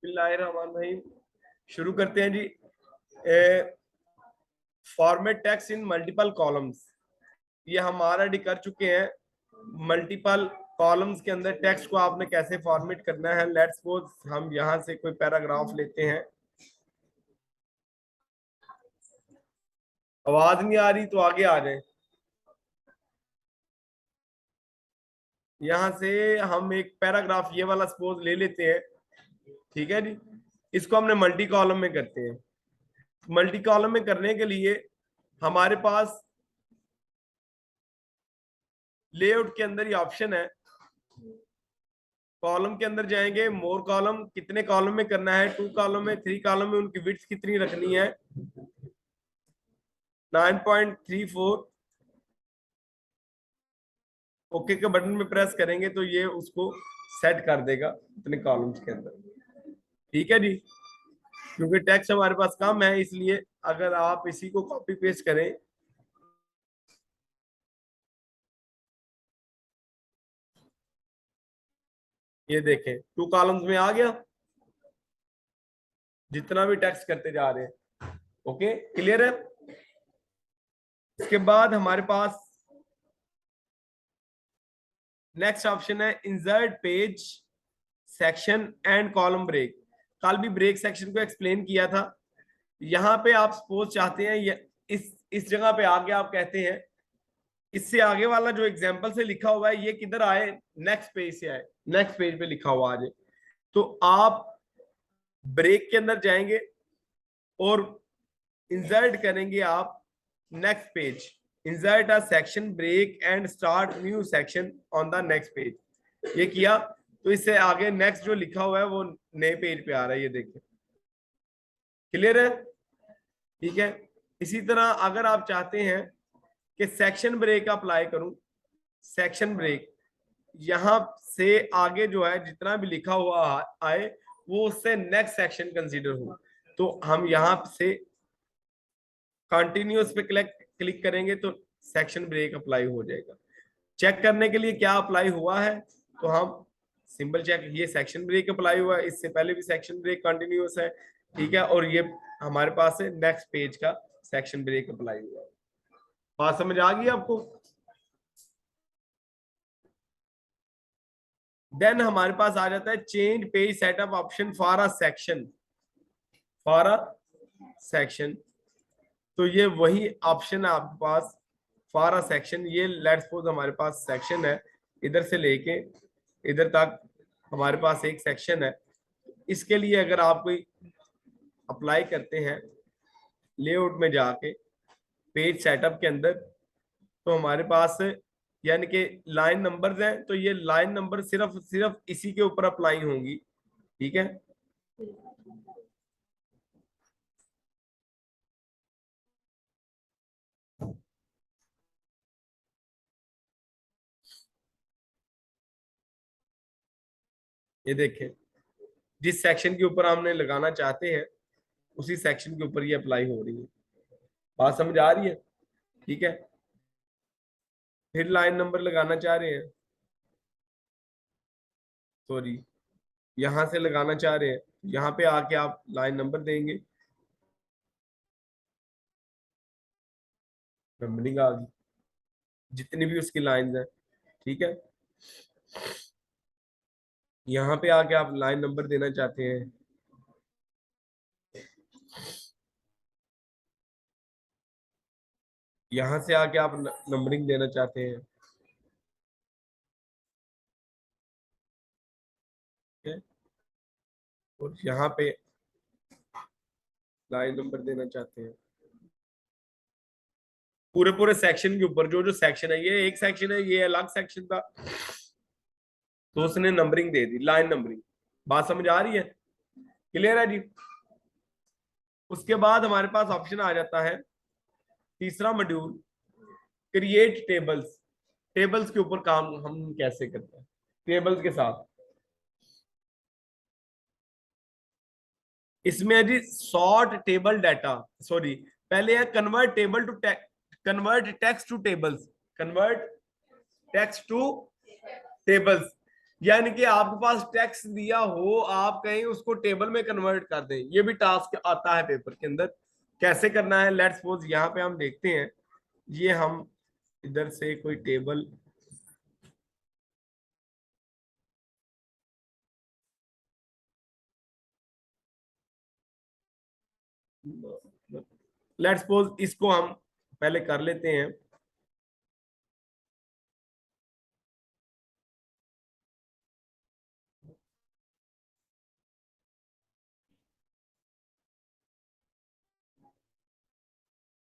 बिस्मिल्लाहिर्रहमानिर्रहीम। शुरू करते हैं जी। Format text in multiple columns, ये हम ऑलरेडी कर चुके हैं। मल्टीपल कॉलम्स के अंदर टेक्स्ट को आपने कैसे फॉर्मेट करना है। लेट्स सपोज हम यहां से कोई पैराग्राफ लेते हैं। आवाज नहीं आ रही तो आगे आ जाए। यहां से हम एक पैराग्राफ ये वाला सपोज ले लेते हैं, ठीक है जी। इसको हमने मल्टी कॉलम में करते हैं। मल्टी कॉलम में करने के लिए हमारे पास लेआउट के अंदर ये ऑप्शन है। कॉलम के अंदर जाएंगे, मोर कॉलम, कितने कॉलम में करना है, 2 कॉलम में, 3 कॉलम में, उनकी विड्थ कितनी रखनी है, 9.34। ओके के बटन में प्रेस करेंगे तो ये उसको सेट कर देगा इतने कॉलम्स के अंदर, ठीक है जी। क्योंकि टेक्स्ट हमारे पास कम है, इसलिए अगर आप इसी को कॉपी पेस्ट करें, ये देखें 2 कॉलम्स में आ गया, जितना भी टेक्स्ट करते जा रहे हैं। ओके, क्लियर है। इसके बाद हमारे पास नेक्स्ट ऑप्शन है insert page section and column break. कल भी ब्रेक सेक्शन को एक्सप्लेन किया था। यहाँ पे आप सपोज चाहते हैं ये इस जगह पे आगे आप कहते हैं इससे आगे वाला जो एग्जाम्पल से लिखा हुआ है ये किधर आए, नेक्स्ट पेज से आए, नेक्स्ट पेज पे लिखा हुआ आ जाए। तो आप ब्रेक के अंदर जाएंगे और इंसर्ट करेंगे आप next page, insert a section break and start new section on the next page. ये किया तो इससे आगे नेक्स्ट जो लिखा हुआ है वो नए पेज पे आ रहा है, ये देखिए। क्लियर है, ठीक है। इसी तरह अगर आप चाहते हैं कि सेक्शन ब्रेक अप्लाई करूं, सेक्शन ब्रेक यहां से आगे जो है जितना भी लिखा हुआ आए वो उससे नेक्स्ट सेक्शन कंसीडर हो, तो हम यहां से कंटिन्यूअस पे क्लिक करेंगे तो सेक्शन ब्रेक अप्लाई हो जाएगा। चेक करने के लिए क्या अप्लाई हुआ है, तो हम सिंपल चेक, ये सेक्शन ब्रेक अप्लाई हुआ है, इससे पहले भी सेक्शन ब्रेक कंटिन्यूअस है, ठीक है। और ये हमारे पास है नेक्स्ट पेज का सेक्शन ब्रेक अप्लाई हुआ है। बात समझ आ गई आपको। देन हमारे पास आ जाता है change page setup option for a section, for a section. तो ये वही ऑप्शन है आपके पास फॉर अ सेक्शन। ये लेट्स सपोज हमारे पास सेक्शन है, इधर से लेके इधर तक हमारे पास एक सेक्शन है। इसके लिए अगर आप कोई अप्लाई करते हैं लेआउट में जाके पेज सेटअप के अंदर, तो हमारे पास यानी कि लाइन नंबर्स हैं, तो ये लाइन नंबर सिर्फ सिर्फ इसी के ऊपर अप्लाई होंगी, ठीक है। ये देखें, जिस सेक्शन के ऊपर हमने लगाना चाहते हैं उसी सेक्शन के ऊपर ये अप्लाई हो रही है। बात समझ आ रही है, ठीक है। फिर लाइन नंबर लगाना चाह रहे हैं, सॉरी यहां से लगाना चाह रहे हैं, यहाँ पे आके आप लाइन नंबर देंगे, नंबरिंग आ गई जितनी भी उसकी लाइन है, ठीक है। यहाँ पे आके आप लाइन नंबर देना चाहते हैं, यहां से आके आप नंबरिंग देना चाहते हैं, ठीक है। और यहाँ पे लाइन नंबर देना चाहते हैं पूरे पूरे सेक्शन के ऊपर। जो जो सेक्शन है, ये एक सेक्शन है, ये अलग सेक्शन था, तो उसने नंबरिंग दे दी, लाइन नंबरिंग। बात समझ आ रही है, क्लियर है जी। उसके बाद हमारे पास ऑप्शन आ जाता है तीसरा मॉड्यूल, क्रिएट टेबल्स। टेबल्स के ऊपर काम हम कैसे करते हैं, टेबल्स के साथ। इसमें है जी सॉर्ट टेबल डाटा, सॉरी पहले है convert table to convert text to tables, convert text to tables. यानी कि आपके पास टेक्स्ट दिया हो, आप कहीं उसको टेबल में कन्वर्ट कर दें, ये भी टास्क आता है पेपर के अंदर। कैसे करना है, लेट्स सपोज यहाँ पे हम देखते हैं, ये हम इधर से कोई टेबल, लेट्स सपोज इसको हम पहले कर लेते हैं।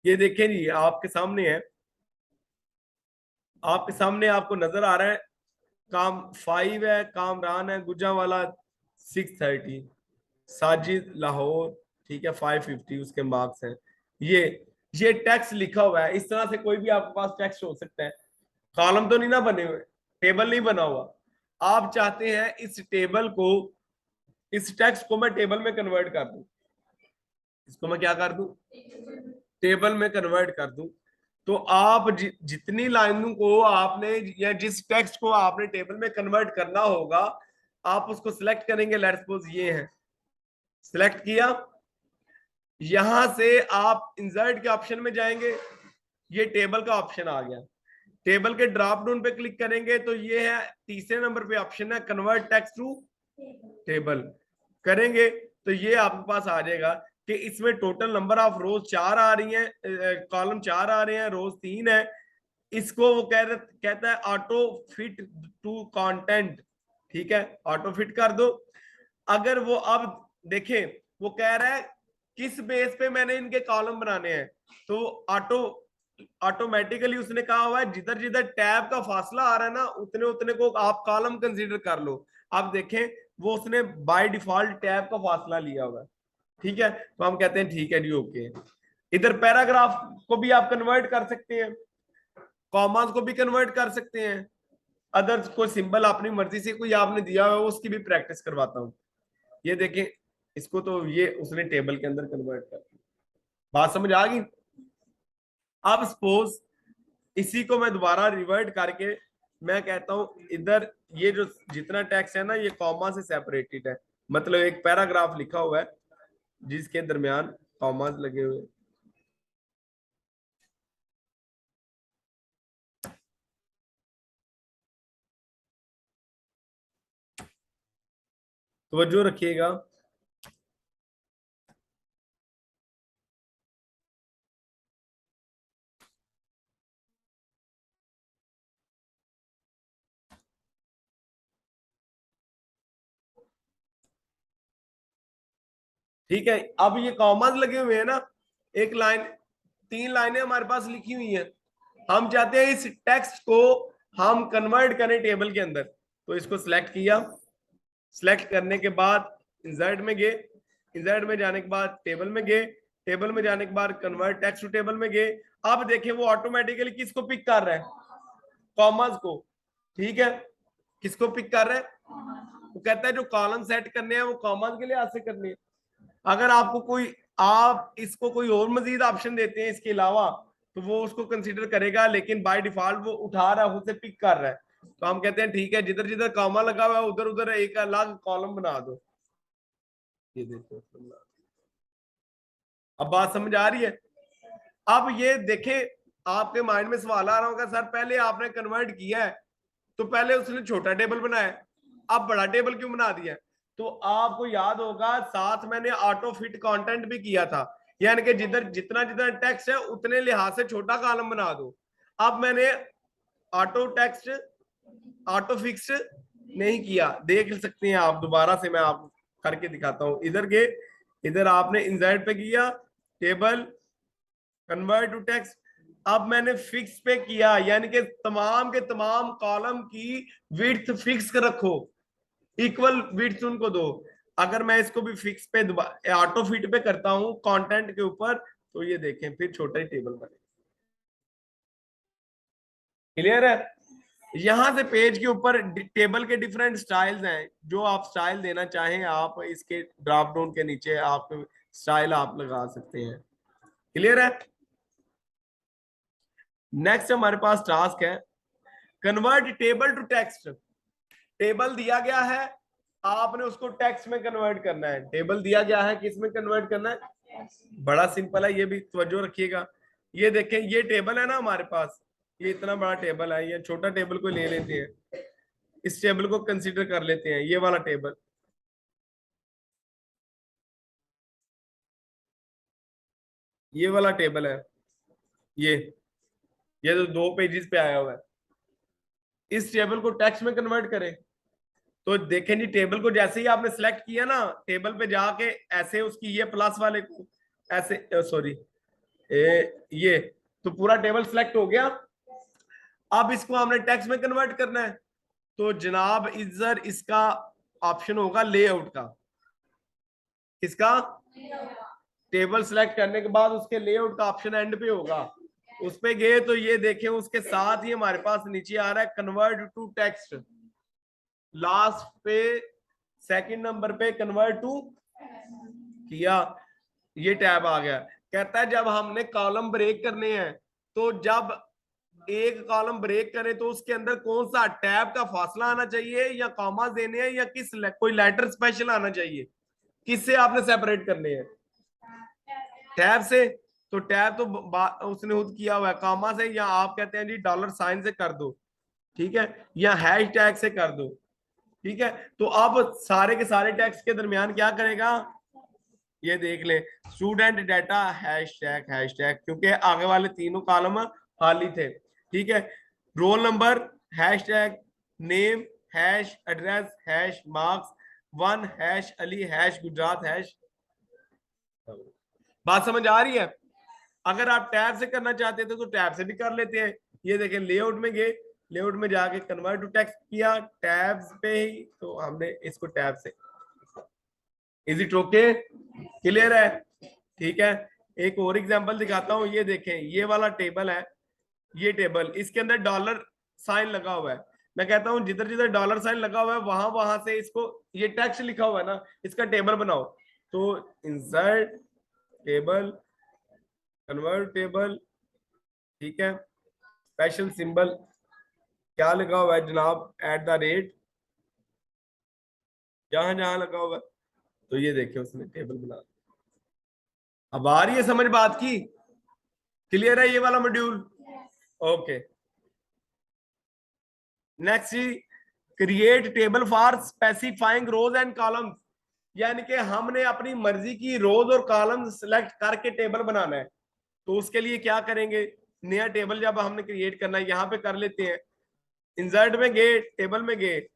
ये देखें जी, आपके सामने है, आपके सामने आपको नजर आ रहा है, काम 5 है, कामरान है गुजरांवाला 630, साजिद लाहौर, ठीक है 550 उसके मार्क्स हैं। ये ये टेक्स्ट लिखा हुआ है, इस तरह से कोई भी आपके पास टेक्स्ट हो सकता है। कॉलम तो नहीं ना बने हुए, टेबल नहीं बना हुआ। आप चाहते हैं इस टेबल को, इस टेक्स्ट को मैं टेबल में कन्वर्ट कर दूं, इसको मैं क्या कर दूं, टेबल में कन्वर्ट कर दूं। तो आप जितनी लाइनों को आपने, या जिस टेक्स्ट को आपने टेबल में कन्वर्ट करना होगा, आप उसको सिलेक्ट करेंगे। लेट्स सपोज ये है, सिलेक्ट किया, यहां से आप इंसर्ट के ऑप्शन में जाएंगे, ये टेबल का ऑप्शन आ गया, टेबल के ड्रॉप डाउन पे क्लिक करेंगे तो ये है तीसरे नंबर पे ऑप्शन है, कन्वर्ट टेक्स्ट टू टेबल। करेंगे तो ये आपके पास आ जाएगा कि इसमें टोटल नंबर ऑफ रोज 4 आ रही हैं, कॉलम 4 आ रहे हैं, रोज 3 है। इसको वो कहता है ऑटो फिट टू कंटेंट, ठीक है, ऑटो फिट कर दो। अगर वो अब देखें, वो कह रहा है किस बेस पे मैंने इनके कॉलम बनाने हैं, तो ऑटोमेटिकली उसने कहा हुआ है जिधर जिधर टैब का फासला आ रहा है ना, उतने उतने को आप कॉलम कंसीडर कर लो। आप देखें, वो उसने बाय डिफॉल्ट टैब का फासला लिया हुआ है, ठीक है, तो हम कहते हैं ठीक है जी, ओके। इधर पैराग्राफ को भी आप कन्वर्ट कर सकते हैं, कॉमास को भी कन्वर्ट कर सकते हैं, अदर कोई सिंबल अपनी मर्जी से कोई आपने दिया हुआ है उसकी भी प्रैक्टिस करवाता हूं। ये देखें, इसको तो ये उसने टेबल के अंदर कन्वर्ट कर दिया। बात समझ आ गई। अब सपोज इसी को मैं दोबारा रिवर्ट करके मैं कहता हूं इधर, ये जो जितना टेक्स्ट है ना, ये कॉमा से सेपरेटेड है, मतलब एक पैराग्राफ लिखा हुआ है जिसके दरमियान कॉमास लगे हुए। तवज्जो रखिएगा। ठीक है, अब ये कॉमास लगे हुए हैं ना, एक लाइन, 3 लाइनें हमारे पास लिखी हुई हैं, हम चाहते हैं इस टेक्स्ट को हम कन्वर्ट करें टेबल के अंदर। तो इसको सिलेक्ट किया, सिलेक्ट करने के बाद इंसर्ट में गए, इंसर्ट में जाने के बाद टेबल में गए, टेबल में जाने के बाद कन्वर्ट टेक्स्ट टू टेबल में गए। अब देखें वो ऑटोमेटिकली किसको पिक कर रहा है, कॉमर्स को, ठीक है, किसको पिक कर रहा है, वो कहता है जो कॉलम सेट करने हैं वो कॉमर्स के लिए हाथ से करने हैं। अगर आपको कोई, आप इसको कोई और मजीद ऑप्शन देते हैं इसके अलावा, तो वो उसको कंसीडर करेगा, लेकिन बाय डिफॉल्ट वो उठा रहा है, उसे पिक कर रहा है। तो हम कहते हैं ठीक है, जिधर जिधर कॉमा लगा हुआ है उधर उधर एक अलग कॉलम बना दो। ये देखो, अब बात समझ आ रही है। अब ये देखे, आपके माइंड में सवाल आ रहा होगा, सर पहले आपने कन्वर्ट किया है तो पहले उसने छोटा टेबल बनाया, अब बड़ा टेबल क्यों बना दिया। तो आपको याद होगा साथ मैंने ऑटो फिट कंटेंट भी किया था, यानी कि जिधर जितना जितना टेक्स्ट है उतने लिहाज से छोटा कॉलम बना दो। अब मैंने ऑटो टेक्स्ट, ऑटो फिक्स नहीं किया, देख सकते हैं आप, दोबारा से मैं आपको करके दिखाता हूं। इधर के, इधर आपने इंसर्ट पे किया, टेबल, कन्वर्ट टू टेक्स्ट। अब मैंने फिक्स पे किया, यानी कि तमाम के तमाम कॉलम की विड्थ फिक्स कर रखो, इक्वल विड्थ उनको दो। अगर मैं इसको भी फिक्स पे ऑटो फिट पे करता हूं कंटेंट के ऊपर, तो ये देखें फिर छोटा ही टेबल बने। क्लियर है। यहां से पेज के ऊपर टेबल के डिफरेंट स्टाइल्स हैं, जो आप स्टाइल देना चाहें आप इसके ड्रॉप डाउन के नीचे आप स्टाइल आप लगा सकते हैं। क्लियर है। नेक्स्ट हमारे पास टास्क है convert table to text. Table दिया गया है, आपने उसको टेक्स्ट में कन्वर्ट करना है। टेबल दिया गया है, किस में कन्वर्ट करना है? बड़ा सिंपल है, ये भी तवज्जो रखिएगा। ये देखें, ये टेबल है ना हमारे पास, ये इतना बड़ा टेबल है, ये छोटा टेबल को ले लेते हैं, इस टेबल को कंसीडर कर लेते हैं, ये वाला टेबल, ये वाला टेबल है, ये ये तो 2 पेजेस पे आया हुआ है। इस टेबल को टेक्स्ट में कन्वर्ट करें, तो देखें जी, टेबल को जैसे ही आपने सेलेक्ट किया ना, टेबल पे जाके ऐसे उसकी ये प्लस वाले को ऐसे, सॉरी, ये, तो पूरा टेबल सेलेक्ट हो गया। अब इसको हमने टेक्स्ट में कन्वर्ट करना है, तो जनाब इधर इसका ऑप्शन होगा लेआउट का। किसका? टेबल सेलेक्ट करने के बाद उसके लेआउट का ऑप्शन एंड पे होगा, उस पे गए तो ये देखें उसके साथ ही हमारे पास नीचे आ रहा है कन्वर्ट टू टेक्स्ट, लास्ट पे सेकंड नंबर पे कन्वर्ट टू किया, ये टैब आ गया। कहता है जब हमने कॉलम ब्रेक करने हैं, तो जब एक कॉलम ब्रेक करें तो उसके अंदर कौन सा टैब का फासला आना चाहिए, या कॉमा देने हैं, या कोई लेटर स्पेशल आना चाहिए, किससे आपने सेपरेट करने हैं? टैब से। तो टैब तो उसने खुद किया हुआ है, कॉमा से, या आप कहते हैं जी डॉलर साइन से कर दो, ठीक है, या हैश टैग से कर दो, ठीक है। तो अब सारे के सारे टैग्स के दरमियान क्या करेगा, ये देख ले, स्टूडेंट डाटा हैश टैग, क्योंकि आगे वाले तीनों कॉलम खाली थे, ठीक है। Roll number hash tag, name hash, address hash, marks 1 hash, Ali hash, Gujarat hash. बात समझ आ रही है? अगर आप टैब से करना चाहते थे तो टैब से भी कर लेते हैं। ये देखें, लेआउट में गए, लेआउट में जाके कन्वर्ट टू टेक्स्ट किया, टैब्स पे ही, तो हमने इसको टैब से। Is it okay? क्लियर है? ठीक है। एक और एग्जांपल दिखाता हूं, ये देखें, ये वाला टेबल है, ये टेबल, इसके अंदर डॉलर साइन लगा हुआ है। मैं कहता हूं जिधर जिधर डॉलर साइन लगा हुआ है वहां वहां से इसको, ये टेक्स्ट लिखा हुआ है ना, इसका टेबल बनाओ। तो इंसर्ट टेबल, कन्वर्ट टेबल, ठीक है, स्पेशल सिंबल, क्या लगा हुआ है जनाब, @ जहां जहां लगा हुआ है, तो ये देखिए उसने टेबल बना दिया। अब आ रही है समझ बात की? क्लियर है ये वाला मॉड्यूल? ओके। नेक्स्ट जी, create table for specifying rows and columns, यानी कि हमने अपनी मर्जी की रोज और कॉलम सेलेक्ट करके टेबल बनाना है। तो उसके लिए क्या करेंगे, नया टेबल जब हमने क्रिएट करना है, यहाँ पे कर लेते हैं, इंसर्ट में गए, टेबल में गए,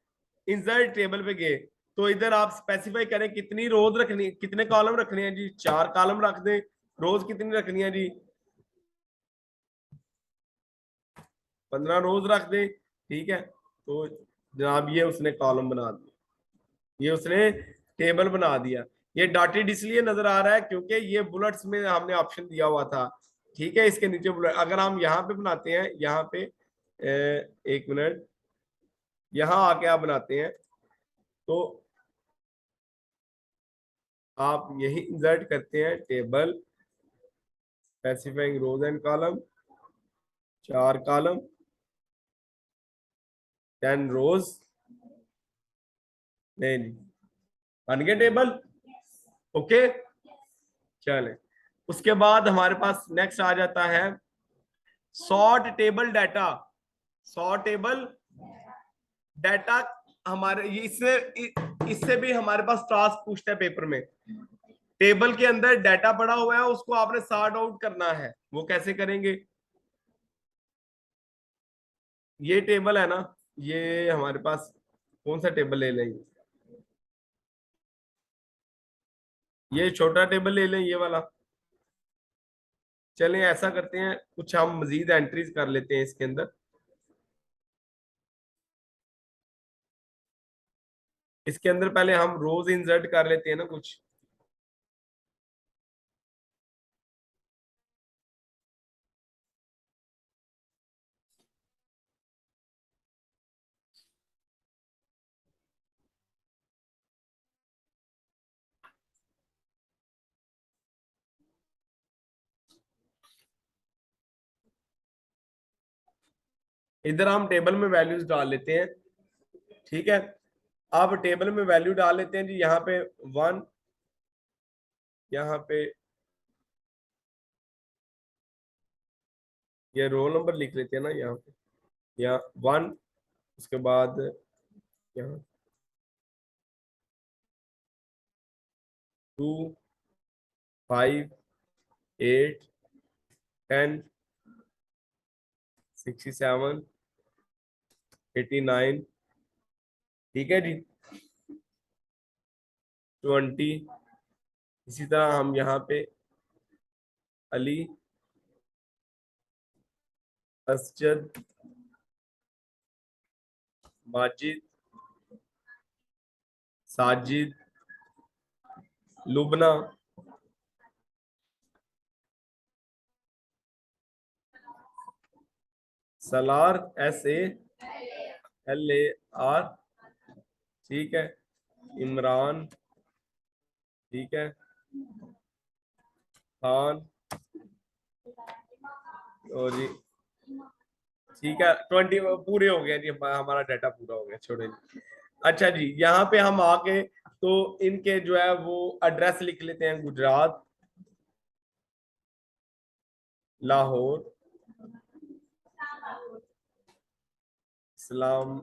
इंसर्ट टेबल पे गए, तो इधर आप स्पेसिफाई करें कितनी रोज रखनी, कितने कॉलम रखने हैं जी, 4 कॉलम रख दें। रोज कितनी रखनी है जी, 15 रोज रख दें, ठीक है। तो जनाब ये उसने कॉलम बना दिया, ये उसने टेबल बना दिया। ये डॉटेड इसलिए नजर आ रहा है क्योंकि ये बुलेट्स में हमने ऑप्शन दिया हुआ था, ठीक है। इसके नीचे बुलेट, अगर हम यहाँ पे बनाते हैं, यहाँ पे एक मिनट, यहाँ आके आप बनाते हैं, तो आप यही इंसर्ट करते हैं table specifying rows and column, 4 column, 10 rows, नहीं नहीं, बन गया टेबल। ओके, चले। उसके बाद हमारे पास नेक्स्ट आ जाता है sort table data. Sort table data, हमारे ये इससे भी हमारे पास टास्क पूछता है पेपर में। टेबल के अंदर डाटा पड़ा हुआ है, उसको आपने सॉर्ट आउट करना है, वो कैसे करेंगे? ये टेबल है ना, ये हमारे पास कौन सा टेबल ले लें, ये छोटा टेबल ले लें, ये वाला। चलें ऐसा करते हैं, कुछ हम मजीद एंट्रीज कर लेते हैं इसके अंदर। इसके अंदर पहले हम रोज इंसर्ट कर लेते हैं ना कुछ। इधर हम टेबल में वैल्यूज डाल लेते हैं, ठीक है, अब टेबल में वैल्यू डाल लेते हैं जी। यहाँ पे 1, यहाँ पे ये रोल नंबर लिख लेते हैं ना, यहाँ पे यहाँ 1, उसके बाद यहाँ 2, 5, 8, 10, 67, 89, ठीक है जी, 20। इसी तरह हम यहाँ पे अली, असजद, माजिद, साजिद, लुबना, सलार, SALAR, ठीक है, इमरान, ठीक है, खान, और जी ठीक है, 20 पूरे हो गए जी, हमारा डाटा पूरा हो गया, छोड़े। अच्छा जी, यहाँ पे हम आके तो इनके जो है वो एड्रेस लिख लेते हैं। गुजरात, लाहौर, इस्लाम,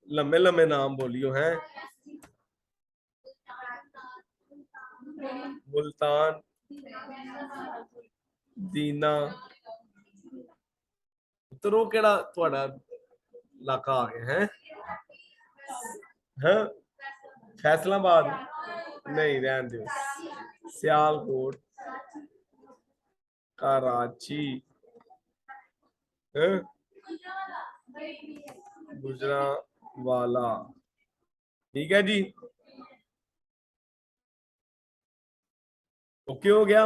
लंबे लंबे नाम बोलियो हैं, मुल्तान, दीना, उतरो केड़ा थोड़ा इलाका आ गया है, हैं? फैसलाबाद नहीं, रहने दो। सियालकोट, कराची, हैं? गुजरांवाला, ठीक है जी, ओके हो गया।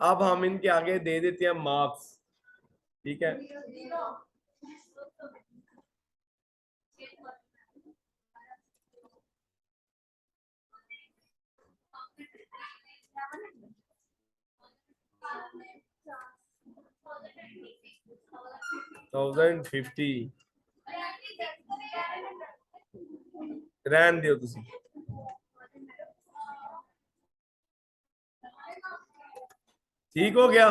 अब हम इनके आगे दे देते हैं मार्क्स, ठीक है। थाउजेंड 50 रहन दियो तुसी, ठीक हो गया।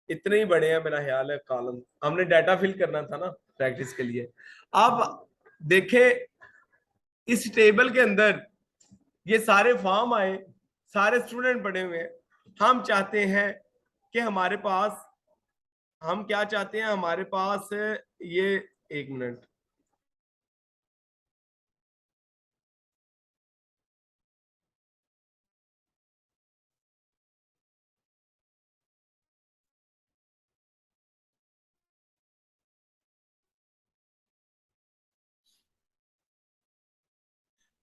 इतने ही बड़े हैं मेरा ख्याल है कॉलम, हमने डाटा फिल करना था ना प्रैक्टिस के लिए। अब देखे इस टेबल के अंदर ये सारे फॉर्म आए, सारे स्टूडेंट पढ़े हुए हैं। हम चाहते हैं कि हमारे पास, हम क्या चाहते हैं हमारे पास ये, एक मिनट,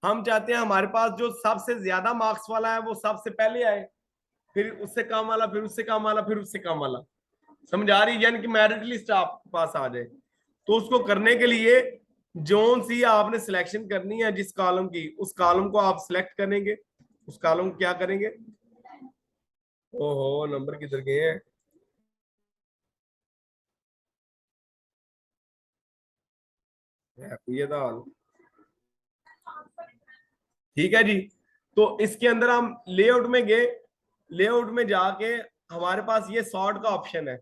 हम चाहते हैं हमारे पास जो सबसे ज्यादा मार्क्स वाला है वो सबसे पहले आए, फिर उससे कम वाला, फिर उससे कम वाला, फिर उससे कम वाला। समझ आ रही, यानी कि मेरिट लिस्ट आपके पास आ जाए। तो उसको करने के लिए जोन सी आपने सिलेक्शन करनी है, जिस कॉलम की, उस कॉलम को आप सिलेक्ट करेंगे। उस कॉलम को क्या करेंगे, ओहो नंबर किधर गए हैं, ये दाल, ठीक है जी। तो इसके अंदर हम लेआउट में गए, लेआउट में जाके हमारे पास ये सॉर्ट का ऑप्शन है,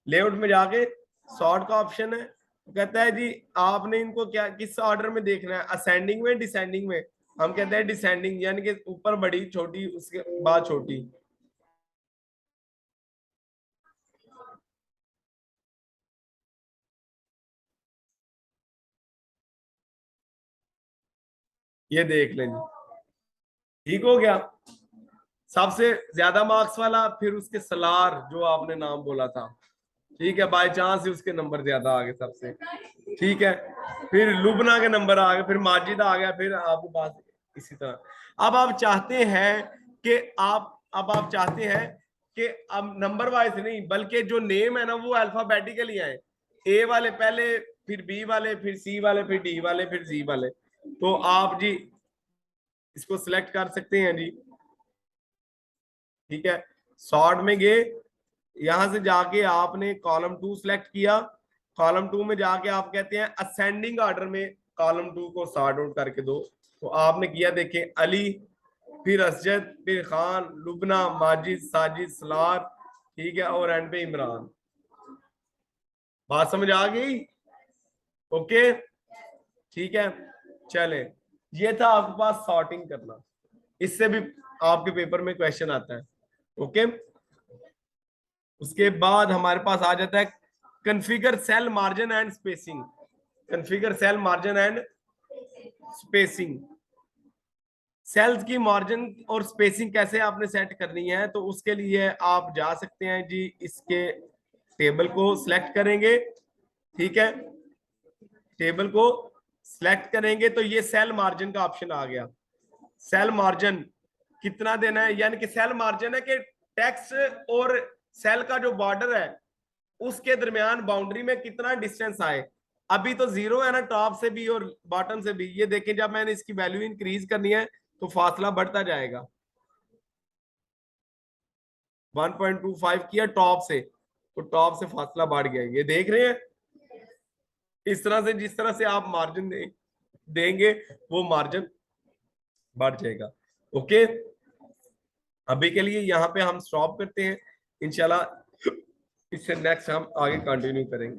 लेआउट में जाके सॉर्ट का ऑप्शन है। कहता है जी आपने इनको क्या किस ऑर्डर में देखना है, असेंडिंग में, डिसेंडिंग में। हम कहते हैं डिसेंडिंग, यानी कि ऊपर बड़ी, छोटी, उसके बाद छोटी। ये देख लें जी, ठीक हो गया। सबसे ज्यादा मार्क्स वाला, फिर उसके सलार जो आपने नाम बोला था, ठीक है, बाय चांस ही उसके नंबर ज्यादा आ गए सबसे, ठीक है। फिर लुबना के नंबर आ गए, फिर माजिद आ गया, फिर आपके पास इसी तरह। अब आप चाहते हैं कि आप चाहते हैं कि अब नंबर वाइज नहीं, बल्कि जो नेम है ना वो अल्फाबेटिकली आए, ए वाले पहले, फिर बी वाले, फिर सी वाले, फिर डी वाले, फिर जी वाले। तो आप जी इसको सिलेक्ट कर सकते हैं जी, ठीक है। सॉर्ट में गए, यहां से जाके आपने कॉलम 2 सिलेक्ट किया, कॉलम 2 में जाके आप कहते हैं असेंडिंग ऑर्डर में कॉलम 2 को सॉर्ट आउट करके दो। तो आपने किया, देखें, अली, फिर असजद, फिर खान, लुबना, माजिद, साजिद, सलार, ठीक है, और एंड पे इमरान। बात समझ आ गई? ओके, ठीक है। चले, ये था आपके पास सॉर्टिंग करना, इससे भी आपके पेपर में क्वेश्चन आता है। ओके, उसके बाद हमारे पास आ जाता है configure cell margin and spacing. Configure cell margin and spacing, cells की मार्जिन और स्पेसिंग कैसे आपने सेट करनी है, तो उसके लिए आप जा सकते हैं जी, इसके टेबल को सिलेक्ट करेंगे, ठीक है, टेबल को सिलेक्ट करेंगे तो ये सेल मार्जिन का ऑप्शन आ गया। सेल मार्जिन कितना देना है, यानी कि सेल मार्जिन है कि टेक्स्ट और सेल का जो बॉर्डर है उसके दरमियान बाउंड्री में कितना डिस्टेंस आए। अभी तो 0 है ना, टॉप से भी और बॉटम से भी। ये देखें, जब मैंने इसकी वैल्यू इंक्रीज करनी है तो फासला बढ़ता जाएगा। 1.25 किया टॉप से, तो टॉप से फासला बढ़ गया। ये देख रहे हैं, इस तरह से, जिस तरह से आप मार्जिन देंगे वो मार्जिन बढ़ जाएगा। ओके, अभी के लिए यहाँ पे हम स्टॉप करते हैं, इंशाल्लाह इससे नेक्स्ट हम आगे कंटिन्यू करेंगे।